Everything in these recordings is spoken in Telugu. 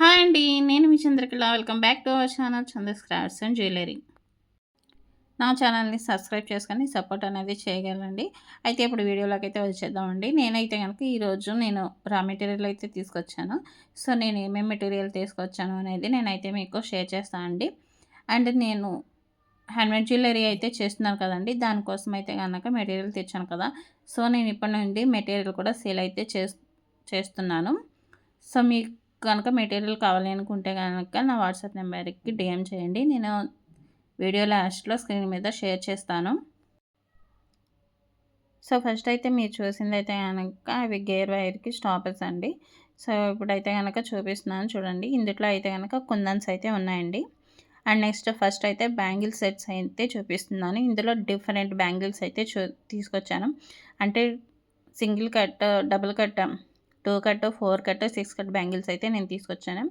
హాయ్ అండి. నేను మీ Chandrakala. Welcome back to our channel Chandas crafts and jewellery. నా ఛానల్‌ని సబ్స్క్రైబ్ చేసుకొని సపోర్ట్ అనేది చేయగలరండి. అయితే ఇప్పుడు వీడియోలోకైతే వచ్చేద్దామండి. నేనైతే గనుక ఈరోజు రా మెటీరియల్ అయితే తీసుకొచ్చాను. సో, నేను ఏమేమి మెటీరియల్ తీసుకొచ్చాను అనేది నేనైతే మీకు షేర్ చేస్తా అండి. అండ్ నేను హ్యాండ్‌మేడ్ జ్యువెలరీ అయితే చేస్తున్నాను కదండీ! దానికోసం అయితే గనక మెటీరియల్ తెచ్చాను కదా! సో, నేను ఇప్పటి నుండి మెటీరియల్ కూడా సేల్ అయితే చేస్తున్నాను. సో, మీకు గనక మెటీరియల్ కావాలి అనుకుంటే గనక నా వాట్సాప్ నెంబర్‌కి డీఎం చేయండి. నేను వీడియో లాస్ట్‌లో స్క్రీన్ మీద షేర్ చేస్తాను. సో, ఫస్ట్ అయితే మీరు చూసిందైతే గనక అవి గేర్ వైర్‌కి స్టాపర్స్ అండి. సో, ఇప్పుడైతే గనక చూపిస్తున్నాను చూడండి. ఇందులో అయితే గనక కుందన్స్ అయితే ఉన్నాయండి. అండ్ నెక్స్ట్ ఫస్ట్ అయితే బ్యాంగిల్ సెట్స్ అయితే చూపిస్తున్నాను. ఇందులో డిఫరెంట్ బ్యాంగిల్స్ అయితే తీసుకొచ్చాను. అంటే single cut, double cut, 2 cut, 4 cut, 6 cut bangles అయితే నేను తీసుకొచ్చాను.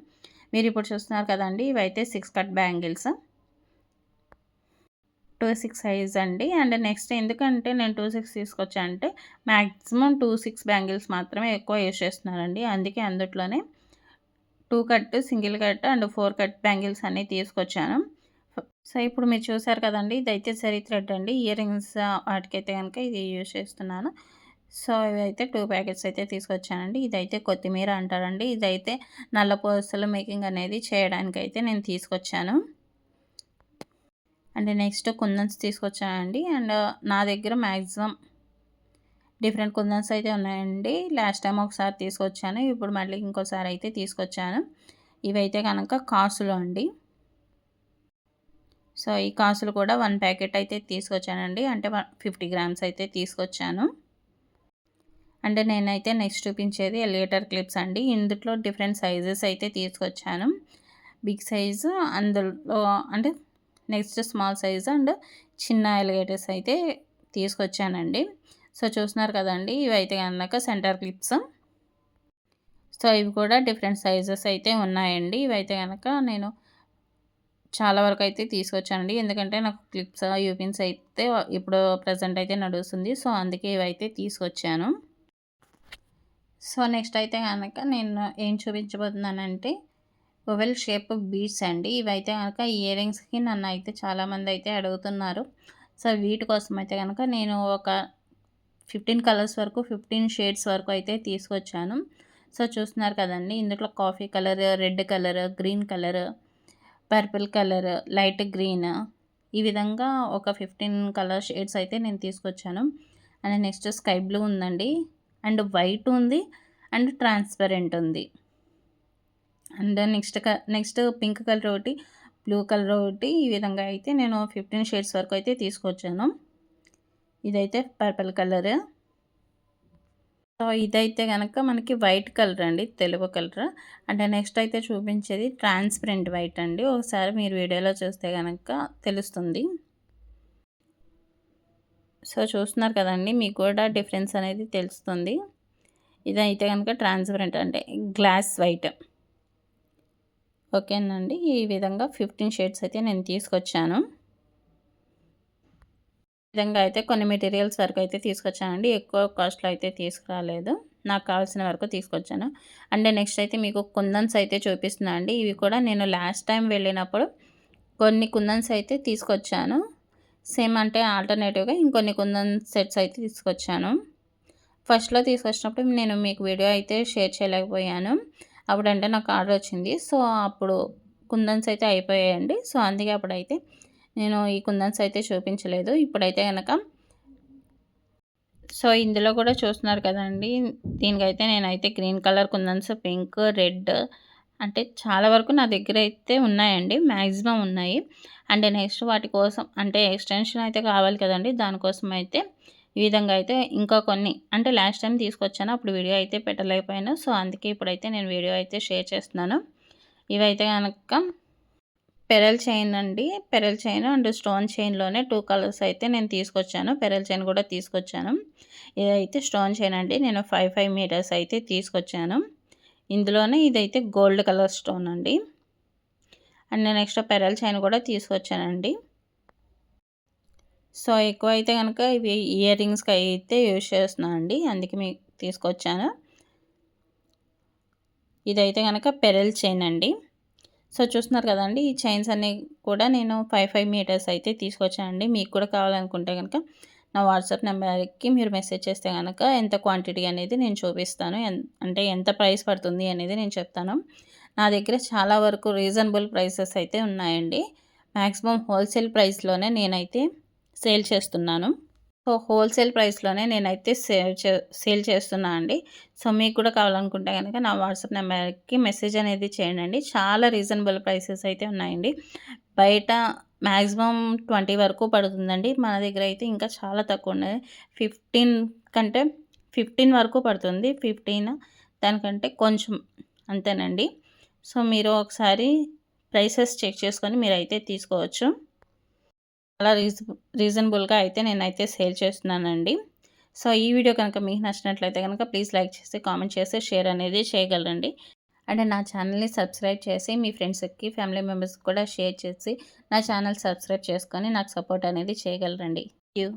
మీరు ఇప్పుడు చూస్తున్నారు కదండీ! ఇవైతే 6 కట్ బ్యాంగిల్స్. 2, 6 సైజ్ అండి. అండ్ నెక్స్ట్ ఎందుకంటే నేను 2, 6 తీసుకొచ్చా అంటే మాక్సిమం 2, 6 బ్యాంగిల్స్ మాత్రమే ఎక్కువ యూజ్ చేస్తున్నారండి. అందుకే అందుట్లోనే 2 cut, single cut and 4 cut bangles అన్నీ తీసుకొచ్చాను. సో, ఇప్పుడు మీరు చూసారు కదండీ! ఇదైతే జరీ థ్రెడ్ అండి. ఇయర్ రింగ్స్ వాటికైతే గనుక ఇది యూజ్ చేస్తున్నాను. సో, ఇవైతే 2 ప్యాకెట్స్ అయితే తీసుకొచ్చానండి. ఇదైతే కొత్తిమీర అంటారండి. ఇదైతే నల్ల పూసలు మేకింగ్ అనేది చేయడానికైతే నేను తీసుకొచ్చాను. అండ్ నెక్స్ట్ కుందన్స్ తీసుకొచ్చానండి. అండ్ నా దగ్గర మ్యాక్సిమం డిఫరెంట్ కుందన్స్ అయితే ఉన్నాయండి. లాస్ట్ టైం ఒకసారి తీసుకొచ్చాను. ఇప్పుడు మళ్ళీ ఇంకోసారి అయితే తీసుకొచ్చాను. ఇవైతే కనుక కాసులు అండి. సో, ఈ కాసులు కూడా 1 ప్యాకెట్ అయితే తీసుకొచ్చానండి. అంటే 50 గ్రామ్స్ అయితే తీసుకొచ్చాను. అంటే నేనైతే నెక్స్ట్ చూపించేది ఎలిగేటర్ క్లిప్స్ అండి. ఇందులో డిఫరెంట్ సైజెస్ అయితే తీసుకొచ్చాను. బిగ్ సైజు అందులో అంటే నెక్స్ట్ స్మాల్ సైజ్ అండ్ చిన్న ఎలిగేటర్స్ అయితే తీసుకొచ్చానండి. సో, చూస్తున్నారు కదండీ! ఇవైతే గనక సెంటర్ క్లిప్స్. సో, ఇవి కూడా డిఫరెంట్ సైజెస్ అయితే ఉన్నాయండి. ఇవైతే గనక నేను చాలా వరకు అయితే తీసుకొచ్చానండి. ఎందుకంటే నాకు క్లిప్స్, యూపిన్స్ అయితే ఇప్పుడు ప్రెజెంట్ అయితే నడుస్తుంది. సో, అందుకే ఇవైతే తీసుకొచ్చాను. సో, నెక్స్ట్ అయితే గనక నేను ఏం చూపించబోతున్నానంటే ఓవెల్ షేప్ బీడ్స్ అండి. ఇవైతే గనక ఇయర్ రింగ్స్‌కి నన్నైతే చాలామంది అయితే అడుగుతున్నారు. సో, వీటి కోసం అయితే గనక నేను ఒక 15 కలర్స్ వరకు, 15 షేడ్స్ వరకు అయితే తీసుకొచ్చాను. సో, చూస్తున్నారు కదండీ! ఇందులో coffee colour, red colour, green colour, purple colour, light green ఈ విధంగా ఒక 15 కలర్ షేడ్స్ అయితే నేను తీసుకొచ్చాను. అండ్ నెక్స్ట్ స్కై బ్లూ ఉందండి. అండ్ వైట్ ఉంది. అండ్ ట్రాన్స్పరెంట్ ఉంది. అండ్ నెక్స్ట్ పింక్ కలర్ ఒకటి, బ్లూ కలర్ ఒకటి ఈ విధంగా అయితే నేను 15 షేడ్స్ వరకు అయితే తీసుకొచ్చాను. ఇదైతే పర్పుల్ కలర్. సో, ఇదైతే గనక మనకి వైట్ కలర్ అండి. తెలుపు కలర్. అంటే నెక్స్ట్ అయితే చూపించేది ట్రాన్స్పరెంట్ వైట్ అండి. ఒకసారి మీరు వీడియోలో చూస్తే గనక తెలుస్తుంది. సో, చూస్తున్నారు కదండీ! మీకు కూడా డిఫరెన్స్ అనేది తెలుస్తుంది. ఇదైతే గనక ట్రాన్స్పరెంట్ అంటే గ్లాస్ వైట్. ఓకేనండి. ఈ విధంగా 15 షేడ్స్ అయితే నేను తీసుకొచ్చాను. ఈ విధంగా అయితే కొన్ని మెటీరియల్స్ వరకు అయితే తీసుకొచ్చానండి. ఎక్కువ కాస్ట్‌లో అయితే తీసుకురాలేదు. నాకు కావాల్సిన వరకు తీసుకొచ్చాను. అండ్ నెక్స్ట్ అయితే మీకు కుందన్స్ అయితే చూపిస్తున్నా అండి. ఇవి కూడా నేను లాస్ట్ టైం వెళ్ళినప్పుడు కొన్ని కుందన్స్ అయితే తీసుకొచ్చాను. సేమ్ అంటే ఆల్టర్‌నేటివ్‌గా ఇంకొన్ని కుందన్ సెట్స్ అయితే తీసుకొచ్చాను. ఫస్ట్‌లో తీసుకొచ్చినప్పుడు నేను మీకు వీడియో అయితే షేర్ చేయలేకపోయాను. అప్పుడంటే నాకు ఆర్డర్ వచ్చింది. సో, అప్పుడు కుందన్స్ అయితే అయిపోయాయండి. సో, అందుకే అప్పుడైతే నేను ఈ కుందన్స్ అయితే చూపించలేదు. ఇప్పుడైతే గనక సో, ఇందులో కూడా చూస్తున్నారు కదండీ! దీనికైతే నేనైతే గ్రీన్ కలర్ కుందన్స్, పింక్, రెడ్ అంటే చాలా వరకు నా దగ్గర అయితే ఉన్నాయండి. మాక్సిమం ఉన్నాయి. అండ్ నెక్స్ట్ వాటి కోసం అంటే ఎక్స్‌టెన్షన్ అయితే కావాలి కదండీ! దానికోసం అయితే ఈ విధంగా అయితే ఇంకా కొన్ని అంటే లాస్ట్ టైం తీసుకొచ్చాను. అప్పుడు వీడియో అయితే పెట్టలేకపోయాను. సో, అందుకే ఇప్పుడైతే నేను వీడియో అయితే షేర్ చేస్తున్నాను. ఇవైతే గనక పెరల్ చైన్ అండి. పెరల్ చైన్ అండ్ స్టోన్ చైన్‌లోనే 2 కలర్స్ అయితే నేను తీసుకొచ్చాను. పెరల్ చైన్ కూడా తీసుకొచ్చాను. ఇదైతే స్టోన్ చైన్ అండి. నేను 5 మీటర్స్ అయితే తీసుకొచ్చాను. ఇందులోనే ఇదైతే గోల్డ్ కలర్ స్టోన్ అండి. అండ్ నెక్స్ట్ పెరల్ చైన్ కూడా తీసుకొచ్చానండి. సో, ఎక్కువైతే గనక ఇవి ఇయర్ రింగ్స్‌కి అయితే యూజ్ చేస్తున్నానండి. అందుకే మీకు తీసుకొచ్చాను. ఇదైతే కనుక పెరల్ చైన్ అండి. సో చూస్తున్నారు కదండీ, ఈ చైన్స్ అన్నీ కూడా నేను 5 మీటర్స్ అయితే తీసుకొచ్చానండి. మీకు కూడా కావాలనుకుంటే కనుక నా వాట్సాప్ నెంబర్కి మీరు మెసేజ్ చేస్తే కనుక ఎంత క్వాంటిటీ అనేది నేను చూపిస్తాను. అంటే ఎంత ప్రైస్ పడుతుంది అనేది నేను చెప్తాను. నా దగ్గర చాలా వరకు రీజనబుల్ ప్రైసెస్ అయితే ఉన్నాయండి. మ్యాక్సిమం హోల్సేల్ ప్రైస్లోనే నేనైతే సేల్ చేస్తున్నాను. సో హోల్సేల్ ప్రైస్లోనే నేనైతే సేల్ చేస్తున్నా అండి. సో మీకు కూడా కావాలనుకుంటే కనుక నా వాట్సాప్ నెంబర్కి మెసేజ్ అనేది చేయండి. చాలా రీజనబుల్ ప్రైసెస్ అయితే ఉన్నాయండి. బయట మ్యాక్సిమం 20 వరకు పడుతుందండి. మన దగ్గర అయితే ఇంకా చాలా తక్కువ ఉన్నది. 15 కంటే 15 వరకు పడుతుంది. 15 దానికంటే కొంచెం అంతేనండి. సో మీరు ఒకసారి ప్రైసెస్ చెక్ చేసుకొని మీరైతే తీసుకోవచ్చు. చాలా రీజనబుల్గా అయితే నేనైతే సేల్ చేస్తున్నానండి. సో ఈ వీడియో కనుక మీకు నచ్చినట్లయితే కనుక ప్లీజ్ లైక్ చేసి, కామెంట్ చేసి, షేర్ అనేది చేయగలరండి. అండ్ నా ఛానల్ని సబ్స్క్రైబ్ చేసి మీ ఫ్రెండ్స్కి, ఫ్యామిలీ మెంబర్స్కి కూడా షేర్ చేసి నా ఛానల్ సబ్స్క్రైబ్ చేసుకొని నాకు సపోర్ట్ అనేది చేయగలరండి. Thank you.